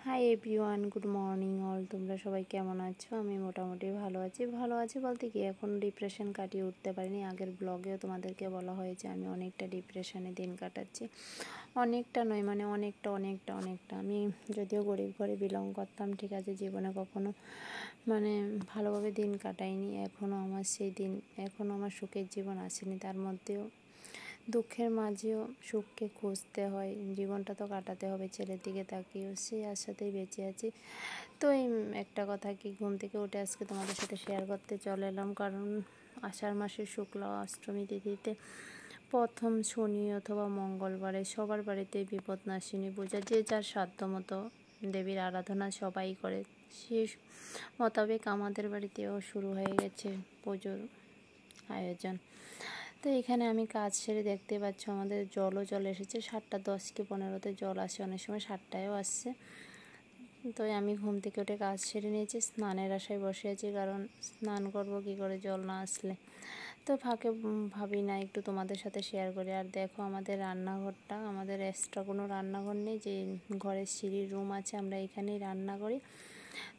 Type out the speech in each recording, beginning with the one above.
Hi everyone, good morning all. তোমরা সবাই কেমন আছো? আমি মোটামুটি ভালো আছি বলতে কি, এখন ডিপ্রেশন কাটিয়ে উঠতে পারিনি। আগের ব্লগেও তোমাদেরকে বলা হয়েছে আমি অনেকটা ডিপ্রেশনে দিন কাটাচ্ছি। অনেকটা নয়, মানে অনেকটা। আমি যদিও গরিব ঘরে বিলং করতাম, ঠিক আছে, জীবনে কখনো মানে ভালোভাবে দিন কাটাইনি। এখনও আমার সুখের জীবন আসেনি। তার মধ্যেও দুঃখের মাঝেও সুখকে খুঁজতে হয়, জীবনটা তো কাটাতে হবে। ছেলের দিকে তাকিয়েও সেই আশাতেই বেঁচে আছি। তো এই একটা কথা কি, ঘুম থেকে উঠে আজকে তোমাদের সাথে শেয়ার করতে চলে এলাম, কারণ আষাঢ় মাসের শুক্লা অষ্টমী তিথিতে প্রথম শনি অথবা মঙ্গলবারে সবার বাড়িতে বিপদনাশিনী পূজা, যে যার সাধ্য মতো দেবীর আরাধনা সবাই করে। সে মোতাবেক আমাদের বাড়িতেও শুরু হয়ে গেছে পুজোর আয়োজন। তো এখানে আমি কাজ সেরে, দেখতে পাচ্ছ আমাদের জলও চলে এসেছে। 7:10 কি 15-তে জল আসে, অনেক সময় 7টায়ও আসছে। তো আমি ঘুম থেকে উঠে কাজ সেরে নিয়েছি, স্নানের আশায় বসে আছি, কারণ স্নান করব কি করে জল না আসলে। তো ফাঁকে ভাবি না একটু তোমাদের সাথে শেয়ার করি। আর দেখো আমাদের রান্নাঘরটা, আমাদের এক্সট্রা কোনো রান্নাঘর নেই, যে ঘরের সিঁড়ির রুম আছে, আমরা এখানেই রান্না করি।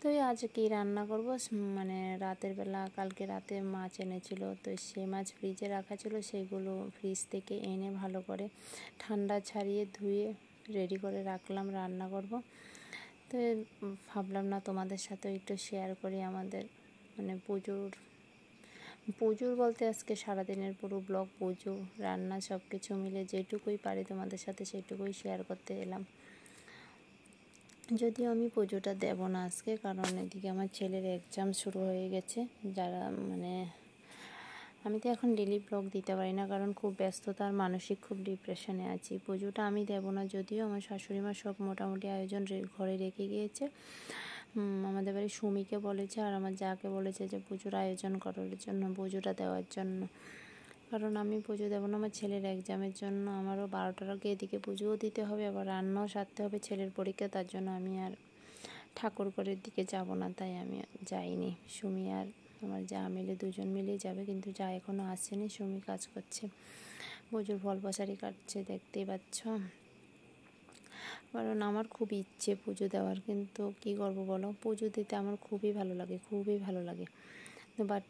তো আজ কী রান্না করব, মানে রাতের বেলা কালকে রাতে মাছ এনেছিল, তো সেই মাছ ফ্রিজে রাখা ছিল, সেইগুলো ফ্রিজ থেকে এনে ভালো করে ঠান্ডা ছাড়িয়ে ধুয়ে রেডি করে রাখলাম, রান্না করব। তো ভাবলাম না তোমাদের সাথেও একটু শেয়ার করি আমাদের মানে পুজোর বলতে আজকে সারাদিনের পুরো ব্লগ, পুজো রান্না সব কিছু মিলে যেটুকুই পারি তোমাদের সাথে সেটুকুই শেয়ার করতে এলাম। যদিও আমি পুজোটা দেব না আজকে, কারণ এদিকে আমার ছেলের এক্সাম শুরু হয়ে গেছে। যারা মানে আমি তো এখন ডেলি ব্লগ দিতে পারি না, কারণ খুব ব্যস্ততার মানসিক খুব ডিপ্রেশনে আছি। পুজোটা আমি দেব না, যদিও আমার শাশুড়ি মা সব মোটামুটি আয়োজন ঘরে রেখে গিয়েছে। আমাদের বাড়ি সুমিকে বলেছে আর আমার যাকে বলেছে যে পুজোর আয়োজন করার জন্য, পুজোটা দেওয়ার জন্য। কারণ আমি পুজো দেবো না আমার ছেলের এক্সামের জন্য। আমারও 12টার আগে এদিকে পুজোও দিতে হবে, আবার রান্নাও সারতে হবে, ছেলের পরীক্ষা। তার জন্য আমি আর ঠাকুর ঘরের দিকে যাব না, তাই আমি যাইনি। সুমি আর আমার যা মিলে দুজন মিলেই যাবে, কিন্তু যা এখনও আসেনি। সুমি কাজ করছে, পুজোর ফল প্রসারি কাটছে, দেখতেই পাচ্ছ। কারণ আমার খুব ইচ্ছে পুজো দেওয়ার, কিন্তু কী করবো বলো, পুজো দিতে আমার খুবই ভালো লাগে। বাট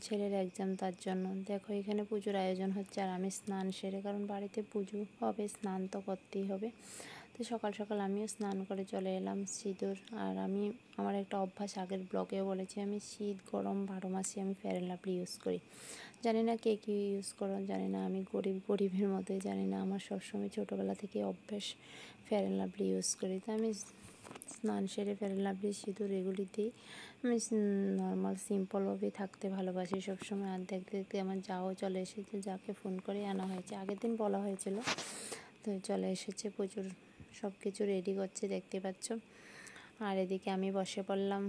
ছেলের এক্সাম, তার জন্য দেখো এখানে পুজোর আয়োজন হচ্ছে। আর আমি স্নান সেরে, কারণ বাড়িতে পুজো হবে, স্নান তো করতেই হবে। তো সকাল সকাল আমিও স্নান করে চলে এলাম। সিঁদুর, আর আমার একটা অভ্যাস, আগের ব্লগেও বলেছি, আমি শীত গরম 12 মাসে আমি ফেয়ার অ্যান্ড লাভলি ইউজ করি। জানি না কে কী ইউজ করো, জানি না, আমি গরিবের মতোই, জানি না, আমার সবসময় ছোটোবেলা থেকে অভ্যাস ফেয়ার অ্যান্ড লাভলি ইউজ করি। তো আমি স্নান সেরে ফেয়ার অ্যান্ড লাভলি সিঁদুর এগুলি দিই। আমি নর্মাল সিম্পলভাবেই থাকতে ভালোবাসি সবসময়। আর দেখতে দেখতে আমার যাও চলে এসেছে, যাকে ফোন করে আনা হয়েছে, আগের দিন বলা হয়েছিল, তো চলে এসেছে। প্রচুর সব কিছু রেডি করছে, দেখতে পাচ্ছ। আর এদিকে আমি বসে পড়লাম,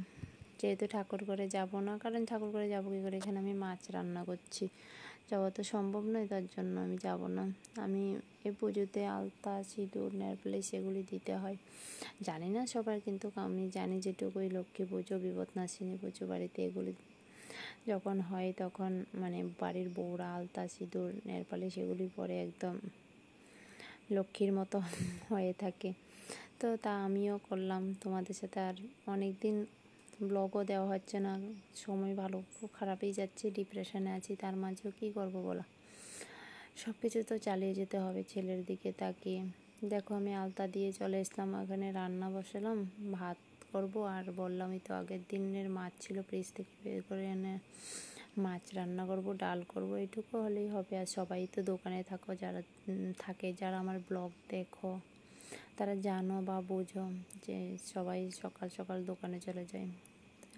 যেহেতু ঠাকুর ঘরে যাব না, কারণ ঠাকুর ঘরে যাবো কী করে, এখানে আমি মাছ রান্না করছি, যাওয়া তো সম্ভব নয়, তার জন্য আমি যাব না। আমি এই পুজোতে আলতা, সিঁদুর, নেলপালিশ এগুলি দিতে হয়, জানি না সবার, কিন্তু আমি জানি যেটুকুই, লক্ষ্মী পুজো, বিপদনাশিনী পুজো বাড়িতে এগুলি যখন হয় তখন মানে বাড়ির বউরা আলতা, সিঁদুর, নেলপালিশ এগুলি পরে একদম লক্ষ্মীর মতো হয়ে থাকে। তো তা আমিও করলাম তোমাদের সাথে। আর অনেক দিন ব্লগও দেওয়া হচ্ছে না, সময় ভালো খুব খারাপই যাচ্ছে, ডিপ্রেশনে আছি, তার মাঝেও কী করবো বলো, সব কিছু তো চালিয়ে যেতে হবে ছেলের দিকে তাকিয়ে। দেখো আমি আলতা দিয়ে চলে এসলাম, ওখানে রান্না বসালাম, ভাত করব। আর বললামই তো, আগের দিনের মাছ ছিল, ফ্রিজ থেকে বের করে এনে মাছ রান্না করব, ডাল করব, এটুকু হলেই হবে। আর সবাই তো দোকানে যারা আমার ব্লগ দেখো তারা জানো বা বোঝো যে সবাই সকাল সকাল দোকানে চলে যায়,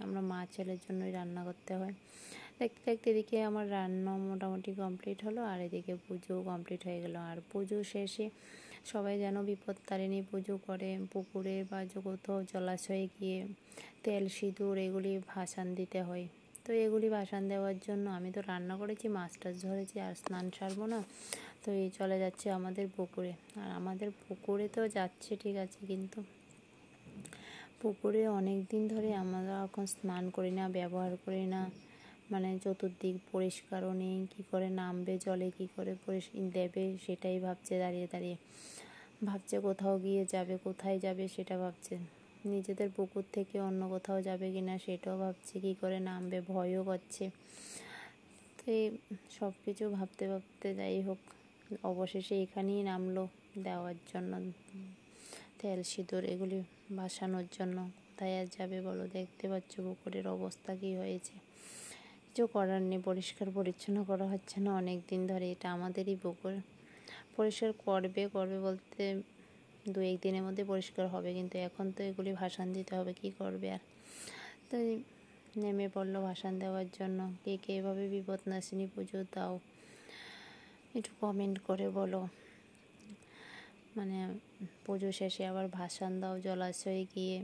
আমরা মা ছেলের জন্যই রান্না করতে হয়। দেখতে দেখতে এদিকে আমার রান্না মোটামুটি কমপ্লিট হলো, আর এদিকে পুজোও কমপ্লিট হয়ে গেল। আর পুজো শেষে সবাই যেন বিপত্তারিণী পুজো করে, পুকুরে বা কোথাও জলাশয়ে গিয়ে তেল, সিঁদুর এগুলি ভাসান দিতে হয়। তো এগুলি ভাসান দেওয়ার জন্য আমি তো রান্না করেছি, মাছ টাছ ধরেছি, আর স্নান সারবো না, তো এই চলে যাচ্ছে আমাদের পুকুরে। আর আমাদের পুকুরে তো যাচ্ছে ঠিক আছে, কিন্তু পুকুরে অনেক দিন ধরে আমরা এখন স্নান করি না, ব্যবহার করি না, মানে চতুর্দিক পরিষ্কারও নেই, কী করে নামবে জলে, কী করে দেবে, সেটাই ভাবছে, দাঁড়িয়ে দাঁড়িয়ে ভাবছে, কোথাও গিয়ে যাবে, কোথায় যাবে সেটা ভাবছে। নিজেদের পুকুর থেকে অন্য কোথাও যাবে কি না সেটাও ভাবছে, কী করে নামবে, ভয়ও করছে। তো এই সব কিছু ভাবতে ভাবতে যাই হোক অবশেষে এখানেই নামলো দেওয়ার জন্য তেল সিঁদুর এগুলি ভাসানোর জন্য। কোথায় আর যাবে বলো, দেখতে পাচ্ছ পুকুরের অবস্থা কী হয়েছে। কিছু করার নেই, পরিষ্কার পরিচ্ছন্ন করা হচ্ছে না অনেক দিন ধরে। এটা আমাদেরই পুকুর, পরিষ্কার করবে বলতে 2-1 দিনের মধ্যে পরিষ্কার হবে, কিন্তু এখন তো এগুলি ভাসান দিতে হবে, কি করবে আর। তো নেমে পড়লো ভাসান দেওয়ার জন্য। কে কে এভাবে বিপদনাশিনী পুজো দাও একটু কমেন্ট করে বলো। মানে পুজো শেষে আবার ভাসান দাও জলাশয়ে গিয়ে।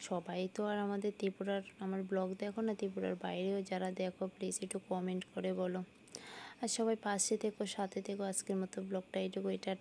সবাই তো আর আমাদের ত্রিপুরার আমার ব্লগ দেখো না, ত্রিপুরার বাইরেও যারা দেখো প্লিজ একটু কমেন্ট করে বলো। আর সবাই পাশে থেকো, সাথে থেকো। আজকের মতো ব্লগটা এইটুকু, এটা